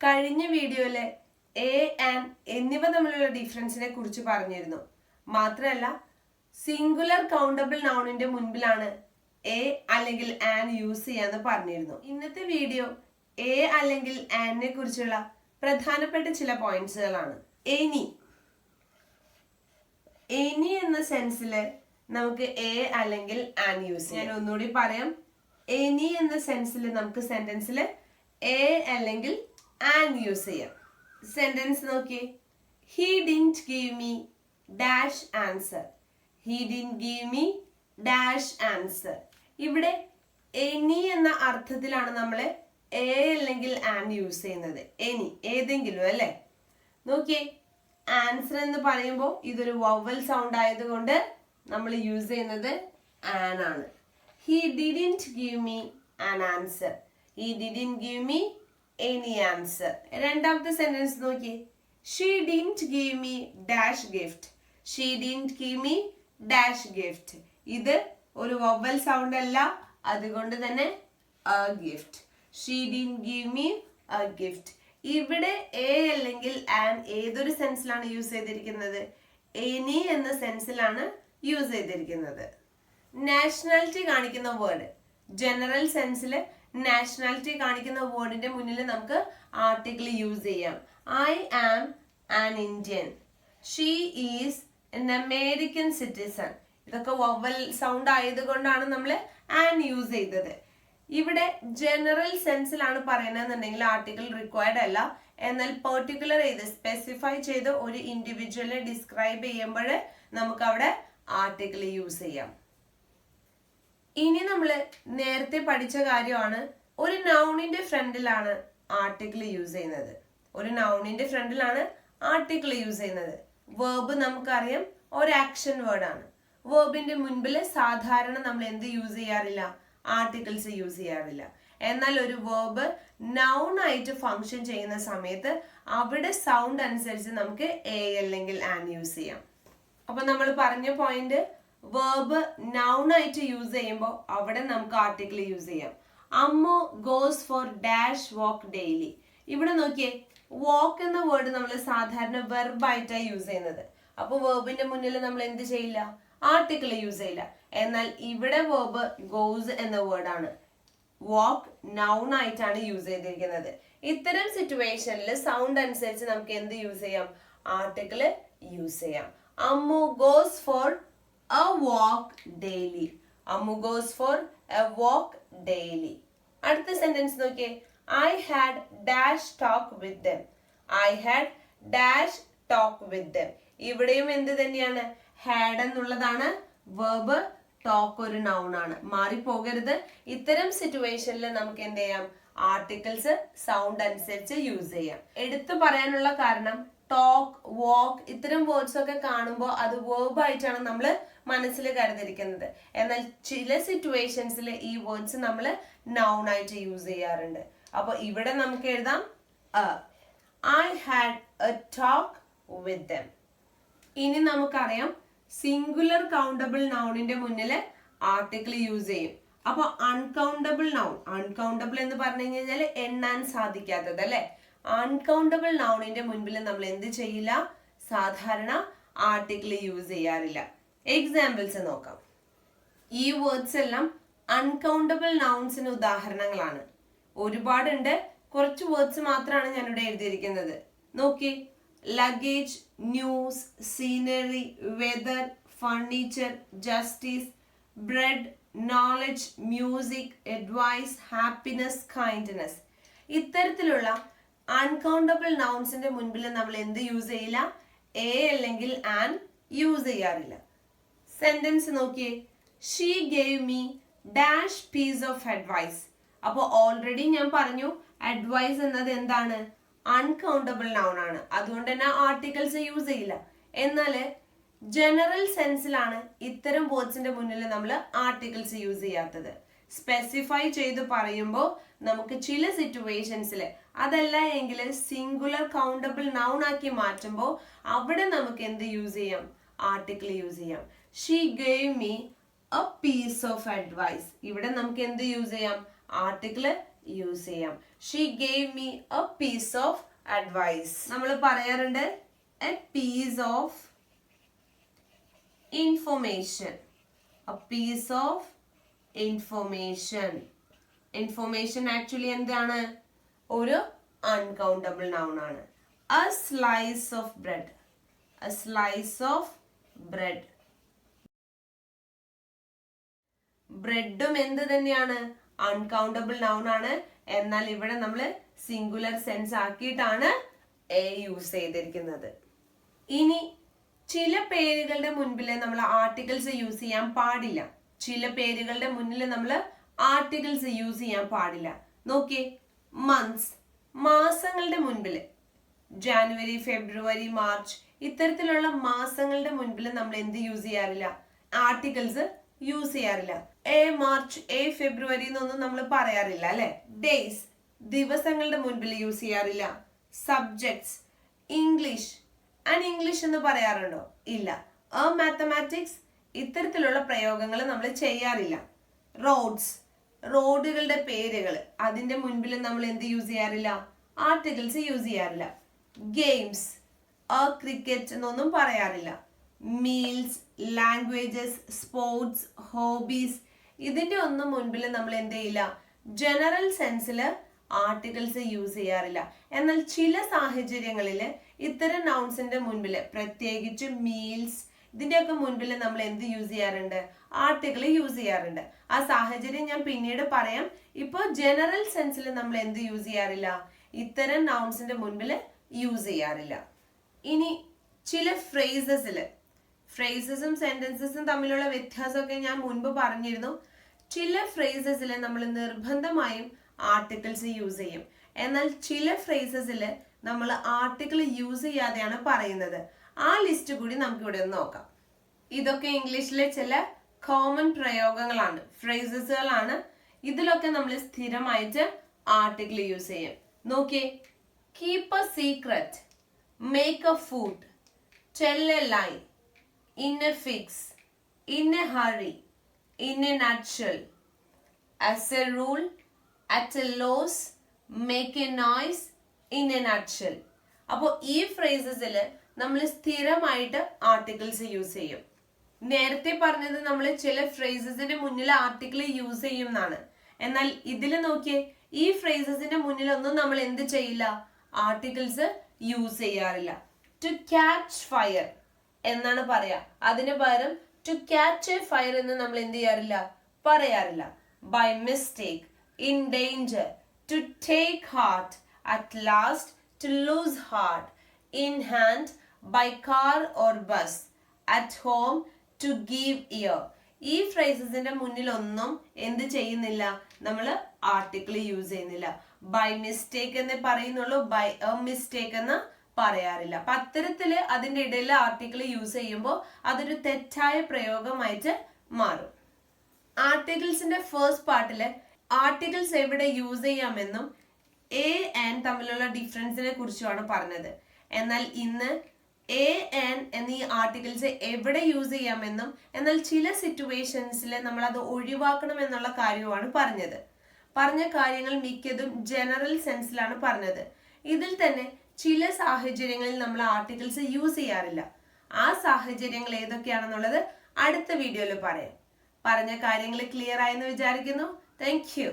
കഴിഞ്ഞ വീഡിയോയില് A and എന്നിവ തമ്മിലുള്ള ഡിഫറൻസിനെ കുറിച്ച് പറഞ്ഞിരുന്നു. മാത്രമല്ല സിംഗുലർ കൗണ്ടബിൾ നൗണിന്റെ മുൻപിലാണ് എ അല്ലെങ്കിൽ ആൻ യൂസ് ചെയ്യാന്ന് പറഞ്ഞിരുന്നു. ഇന്നത്തെ വീഡിയോ എ അല്ലെങ്കിൽ ആനിനെ കുറിച്ചുള്ള പ്രധാനപ്പെട്ട ചില പോയിന്റ്സുകളാണ്. എനി എന്ന സെൻസില് നമുക്ക് എ അല്ലെങ്കിൽ ആൻ യൂസ് ചെയ്യാം. ഞാൻ ഒന്നുകൂടി പറയാം. എനി എന്ന സെൻസിൽ നമുക്ക് സെന്റൻസിൽ എ അല്ലെങ്കിൽ ആൻ യൂസ് ചെയ്യാം. സെന്റൻസ് നോക്കിയേ. He didn't give me dash answer. He didn't give me dash answer. ഇവിടെ എനി എന്ന അർത്ഥത്തിലാണ് നമ്മൾ എ അല്ലെങ്കിൽ ആൻ യൂസ് ചെയ്യുന്നത്. എനി ഏതെങ്കിലും അല്ലേ. നോക്കിയേ, ആൻസർ എന്ന് പറയുമ്പോൾ ഇതൊരു വവൽ സൗണ്ട് ആയതുകൊണ്ട് നമ്മൾ യൂസ് ചെയ്യുന്നത് ആൻ ആണ്. He didn't give me an answer. He didn't give me any answer. രണ്ടാമത്തെ സെന്റൻസ് നോക്കിയേ. She didn't give me dash gift. She didn't give me dash gift. ഇത് ഒരു വവൽ സൗണ്ട് അല്ല, അതുകൊണ്ട് തന്നെ a gift. She didn't give me a gift. ഇവിടെ a അല്ലെങ്കിൽ an ഏതൊരു സെൻസിലാണ് യൂസ് ചെയ്തിരിക്കുന്നത്? എനി എന്ന സെൻസിലാണ് യൂസ് ചെയ്തിരിക്കുന്നത്. നാഷണാലിറ്റി കാണിക്കുന്ന വേർഡ്, ജനറൽ സെൻസിൽ നാഷണാലിറ്റി കാണിക്കുന്ന വേർഡിന്റെ മുന്നിൽ നമുക്ക് ആർട്ടിക്കിൾ യൂസ് ചെയ്യാം. I am an Indian. She is an American citizen. ഇതൊക്കെ വവൽ സൗണ്ട് ആയതുകൊണ്ടാണ് നമ്മൾ ആൻ യൂസ് ചെയ്തത്. ഇവിടെ ജനറൽ സെൻസിലാണ് പറയുന്നതെന്നുണ്ടെങ്കിൽ ആർട്ടിക്കിൾ റിക്വയർഡ് അല്ല. എന്നാൽ പെർട്ടിക്കുലർ ചെയ്ത് സ്പെസിഫൈ ചെയ്ത് ഒരു ഇൻഡിവിജ്വലിനെ ഡിസ്ക്രൈബ് ചെയ്യുമ്പോൾ നമുക്ക് അവിടെ ആർട്ടിക്കിൾ യൂസ് ചെയ്യാം. ഇനി നമ്മൾ നേരത്തെ പഠിച്ച കാര്യമാണ്, ഒരു നൗണിന്റെ ഫ്രണ്ടിലാണ് ആർട്ടിക്കിൾ യൂസ് ചെയ്യുന്നത്. ഒരു നൗണിന്റെ ഫ്രണ്ടിലാണ് ആർട്ടിക്കിൾ യൂസ് ചെയ്യുന്നത്. വേർബ് നമുക്കറിയാം ഒരു ആക്ഷൻ വേർഡ് ആണ്. വേർബിന്റെ മുൻപിൽ സാധാരണ നമ്മൾ എന്ത് യൂസ് ചെയ്യാറില്ല? ആർട്ടിക്കിൾസ് യൂസ് ചെയ്യാറില്ല. എന്നാൽ ഒരു വേർബ് നൗൺ ആയിട്ട് ഫങ്ഷൻ ചെയ്യുന്ന സമയത്ത് അവിടെ സൗണ്ട് അനുസരിച്ച് നമുക്ക് എ അല്ലെങ്കിൽ ആൻ യൂസ് ചെയ്യാം. അപ്പൊ നമ്മൾ പറഞ്ഞ പോയിന്റ്, വേർബ് നൗൺ ആയിട്ട് യൂസ് ചെയ്യുമ്പോൾ അവിടെ നമുക്ക് ആർട്ടിക്കിൾ യൂസ് ചെയ്യാം. Ammu goes for dash walk daily. ഇവിടെ നോക്കിയേ, വാക്ക് എന്ന വേർഡ് നമ്മൾ സാധാരണ വെർബ് ആയിട്ടാണ് യൂസ് ചെയ്യുന്നത്. അപ്പൊ വേർബിന്റെ മുന്നിൽ നമ്മൾ എന്ത് ചെയ്യില്ല? ആർട്ടിക്കിൾ യൂസ് ചെയ്യില്ല. എന്നാൽ ഇവിടെ വേർബ് ഗോസ് എന്ന വേർഡാണ്. വാക്ക് നൗൺ ആയിട്ടാണ് യൂസ് ചെയ്തിരിക്കുന്നത്. ഇത്തരം സിറ്റുവേഷനിൽ സൗണ്ട് അനുസരിച്ച് നമുക്ക് എന്ത് യൂസ് ചെയ്യാം? ആർട്ടിക്കിൾ യൂസ് ചെയ്യാം. Ammu goes for a walk daily. Ammu goes for a walk daily. അടുത്ത സെന്റൻസ് നോക്കിയേ. I had dash talk with them. I had dash talk with them. ഇവിടെയും എന്ത് തന്നെയാണ്? had എന്നുള്ളതാണ് verb, talk ഒരു noun ആണ്. മാറിപ്പോകരുത്. ഇത്തരം സിറ്റുവേഷനിൽ നമുക്ക് എന്ത് ചെയ്യാം? ആർട്ടിക്കിൾസ് സൗണ്ട് അനുസരിച്ച് യൂസ് ചെയ്യാം. എടുത്തു പറയാനുള്ള കാരണം, ടോക്ക്, വാക്ക് ഇത്തരം വേർഡ്സ് ഒക്കെ കാണുമ്പോൾ അത് വേർബ് ആയിട്ടാണ് നമ്മൾ മനസ്സിൽ കരുതിയിരിക്കുന്നത്. എന്നാൽ ചില സിറ്റുവേഷൻസിൽ ഈ വേർഡ്സ് നമ്മൾ നൗൺ ആയിട്ട് യൂസ് ചെയ്യാറുണ്ട്. അപ്പൊ ഇവിടെ നമുക്ക് എഴുതാം I had A talk with dum. ഇനി നമുക്കറിയാം സിംഗുലർ കൗണ്ടബിൾ നൗണിന്റെ മുന്നിൽ ആർട്ടിക്കിൾ യൂസ് ചെയ്യും. അപ്പൊ അൺകൗണ്ടബിൾ നൗൺ, അൺകൗണ്ടബിൾ എന്ന് പറഞ്ഞു കഴിഞ്ഞാൽ എണ്ണാൻ സാധിക്കാത്തത് അല്ലെ. അൺകൗണ്ടബിൾ നൗണിന്റെ മുൻപിൽ നമ്മൾ എന്ത് ചെയ്യില്ല? സാധാരണ ആർട്ടിക്കിൾ യൂസ് ചെയ്യാറില്ല. എക്സാമ്പിൾസ് നോക്കാം. ഈ വേർഡ്സ് എല്ലാം അൺകൗണ്ടബിൾ നൗൺസിന് ഉദാഹരണങ്ങളാണ്. ഒരുപാടുണ്ട്, കുറച്ച് വേർഡ്സ് മാത്രമാണ് ഞാനിവിടെ എഴുതിയിരിക്കുന്നത്. നോക്കി. Luggage, news, scenery, weather, furniture, justice, bread, knowledge, music, advice, happiness, kindness. ഇത്തരത്തിലുള്ള അൺകൗണ്ടബിൾ നൗൺസിന്റെ മുൻപിൽ നമ്മൾ എന്ത് യൂസ് ചെയ്യില്ല? എ അല്ലെങ്കിൽ ആൻ യൂസ് ചെയ്യാറില്ല. സെന്റൻസ് നോക്കിയേ. She gave me dash piece of advice. അപ്പോൾ ഓൾറെഡി ഞാൻ പറഞ്ഞു അഡ്വൈസ് എന്നത് എന്താണ്? അൺകൗണ്ടബിൾ നൗൺ ആണ്. അതുകൊണ്ട് തന്നെ ആർട്ടിക്കിൾസ് യൂസ് ചെയ്യില്ല. എന്നാൽ ജനറൽ സെൻസിലാണ് ഇത്തരം വേർഡ്സിന്റെ മുന്നിൽ നമ്മൾ ആർട്ടിക്കിൾസ് യൂസ് ചെയ്യാത്തത്. സ്പെസിഫൈ ചെയ്ത് പറയുമ്പോൾ നമുക്ക് ചില സിറ്റുവേഷൻസിൽ, അതല്ല എങ്കിൽ സിംഗുലർ കൗണ്ടബിൾ നൗൺ ആക്കി മാറ്റുമ്പോൾ അവിടെ നമുക്ക് എന്ത് യൂസ് ചെയ്യാം? ആർട്ടിക്കിൾ യൂസ് ചെയ്യാം. She gave me a piece of advice. ഇവിടെ നമുക്ക് എന്ത് യൂസ് ചെയ്യാം? ആർട്ടിക്കിൾ യൂസ് ചെയ്യാം. She gave me a piece of advice. നമ്മൾ പറയാറുണ്ട് a piece of information. A piece of information. Information actually എന്താണ്? ഒരു അൺകൗണ്ടബിൾ നൗൺ ആണ്. A slice of bread. A slice of bread. ബ്രെഡും എന്ത് തന്നെയാണ്? അൺകൗണ്ടബിൾ നൗൺ ആണ്. എന്നാൽ ഇവിടെ നമ്മൾ സിംഗുലർ സെൻസ് ആക്കിയിട്ടാണ് എ യൂസ് ചെയ്തിരിക്കുന്നത്. ഇനി ചില പേരുകളുടെ മുൻപിൽ നമ്മൾ ആർട്ടിക്കിൾസ് യൂസ് ചെയ്യാൻ പാടില്ല. ചില പേരുകളുടെ മുന്നിൽ നമ്മൾ ആർട്ടിക്കിൾസ് യൂസ് ചെയ്യാൻ പാടില്ല. നോക്കിയേ, മന്ത്സ്, മാസങ്ങളുടെ മുൻപിൽ, ജാനുവരി, ഫെബ്രുവരി, മാർച്ച് ഇത്തരത്തിലുള്ള മാസങ്ങളുടെ മുൻപിൽ നമ്മൾ എന്ത് യൂസ് ചെയ്യാറില്ല? ആർട്ടിക്കിൾസ് യൂസ് ചെയ്യാറില്ല. എ മാർച്ച്, എ ഫെബ്രുവരി എന്നൊന്നും നമ്മൾ പറയാറില്ല അല്ലെ. ഡേയ്സ്, ദിവസങ്ങളുടെ മുൻപിൽ യൂസ് ചെയ്യാറില്ല. സബ്ജക്ട്സ്, ഇംഗ്ലീഷ് ആൻഡ് ഇംഗ്ലീഷ് എന്ന് പറയാറുണ്ടോ? ഇല്ല. മാത്തമാറ്റിക്സ് ഇത്തരത്തിലുള്ള പ്രയോഗങ്ങൾ നമ്മൾ ചെയ്യാറില്ല. റോഡ്സ്, റോഡുകളുടെ പേരുകൾ, അതിന്റെ മുൻപിൽ നമ്മൾ എന്ത് യൂസ് ചെയ്യാറില്ല? ആർട്ടിക്കിൾസ് യൂസ് ചെയ്യാറില്ല. ഗെയിംസ്, ക്രിക്കറ്റ് എന്നൊന്നും പറയാറില്ല. മീൽസ്, ലാംഗ്വേജസ്, സ്പോർട്സ്, ഹോബീസ് ഇതിന്റെ ഒന്നും മുൻപിൽ നമ്മൾ എന്ത് ചെയ്യില്ല? ജനറൽ സെൻസിൽ ആർട്ടിക്കിൾസ് യൂസ് ചെയ്യാറില്ല. എന്നാൽ ചില സാഹചര്യങ്ങളിൽ ഇത്തരം നൗൺസിന്റെ മുൻപിൽ, പ്രത്യേകിച്ച് മീൽസ് ഇതിന്റെയൊക്കെ മുൻപിൽ നമ്മൾ എന്ത് യൂസ് ചെയ്യാറുണ്ട്? ആർട്ടിക്കിൾ യൂസ് ചെയ്യാറുണ്ട്. ആ സാഹചര്യം ഞാൻ പിന്നീട് പറയാം. ഇപ്പോൾ ജനറൽ സെൻസിൽ നമ്മൾ എന്ത് യൂസ് ചെയ്യാറില്ല? ഇത്തരം നൗൺസിന്റെ മുൻപിൽ യൂസ് ചെയ്യാറില്ല. ഇനി ചില ഫ്രേസസും സെന്റൻസസും തമ്മിലുള്ള വ്യത്യാസമൊക്കെ ഞാൻ മുൻപ് പറഞ്ഞിരുന്നു. ചില ഫ്രേസസിൽ നമ്മൾ നിർബന്ധമായും ആർട്ടിക്കിൾസ് യൂസ് ചെയ്യും. എന്നാൽ ചില ഫ്രേസസിൽ നമ്മൾ ആർട്ടിക്കിൾ യൂസ് ചെയ്യാതെയാണ് പറയുന്നത്. ആ ലിസ്റ്റ് കൂടി നമുക്ക് ഇവിടെ ഒന്ന് നോക്കാം. ഇതൊക്കെ ഇംഗ്ലീഷിലെ ചില കോമൺ പ്രയോഗങ്ങളാണ്, ഫ്രേസസുകളാണ്. ഇതിലൊക്കെ നമ്മൾ സ്ഥിരമായിട്ട് ആർട്ടിക്കിൾ യൂസ് ചെയ്യും. നോക്കിയേ, keep a secret, make a food, tell a lie, in a fix, in a hurry, in a nutshell, as a rule, at a loss, make a noise, in a nutshell. അപ്പോൾ ഈ ഫ്രേസസിൽ നമ്മൾ സ്ഥിരമായിട്ട് articles use ചെയ്യും. നേരത്തെ പറഞ്ഞത് നമ്മൾ ചില ഫ്രേസസിന്റെ മുന്നിൽ ആർട്ടിക്കിൾ യൂസ് ചെയ്യും എന്നാണ്. എന്നാൽ ഇതിൽ നോക്കിയേ, ഈ ഫ്രേസസിന്റെ മുന്നിലൊന്നും നമ്മൾ എന്ത് ചെയ്യില്ല? ആർട്ടിക്കിൾസ് യൂസ് ചെയ്യാറില്ല. ടു ക്യാച്ച് ഫയർ എന്നാണ് പറയാ. അതിന് പകരം ടു ക്യാച്ച് എ ഫയർ എന്ന് നമ്മൾ എന്ത് ചെയ്യാറില്ല? പറയാറില്ല. By mistake, in danger, to take heart, at last, to lose heart, in hand, by car or bus, at home, to give ear. ഈ ഫ്രേസസിന്റെ മുന്നിലൊന്നും എന്ത് ചെയ്യുന്നില്ല? നമ്മൾ ആർട്ടിക്കിൾ യൂസ് ചെയ്യുന്നില്ല. ബൈ മിസ്റ്റേക്ക് എന്നേ പറയുന്നുള്ളൂ, ബൈ എ മിസ്റ്റേക്ക് എന്ന് പറയാറില്ല. അപ്പൊ അത്തരത്തില് അതിന്റെ ഇടയിൽ ആർട്ടിക്കിൾ യൂസ് ചെയ്യുമ്പോൾ അതൊരു തെറ്റായ പ്രയോഗമായിട്ട് മാറും. ആർട്ടിക്കിൾസിന്റെ ഫസ്റ്റ് പാർട്ടില് ആർട്ടിക്കിൾസ് എവിടെ യൂസ് ചെയ്യാമെന്നും എ ആൻഡ് തമ്മിലുള്ള ഡിഫറൻസിനെ കുറിച്ചുമാണ് പറഞ്ഞത്. എന്നാൽ ഇന്ന് എ ആൻഡ് എന്നീ ആർട്ടിക്കിൾസ് എവിടെ യൂസ് ചെയ്യാമെന്നും എന്നാൽ ചില സിറ്റുവേഷൻസിൽ നമ്മൾ അത് ഒഴിവാക്കണം എന്നുള്ള കാര്യമാണ് പറഞ്ഞത്. പറഞ്ഞ കാര്യങ്ങൾ മിക്കതും ജനറൽ സെൻസിലാണ് പറഞ്ഞത്. ഇതിൽ തന്നെ ചില സാഹചര്യങ്ങളിൽ നമ്മൾ ആർട്ടിക്കിൾസ് യൂസ് ചെയ്യാറില്ല. ആ സാഹചര്യങ്ങൾ ഏതൊക്കെയാണെന്നുള്ളത് അടുത്ത വീഡിയോയിൽ പറയാം. പറഞ്ഞ കാര്യങ്ങൾ ക്ലിയർ ആയെന്ന് വിചാരിക്കുന്നു. Thank you.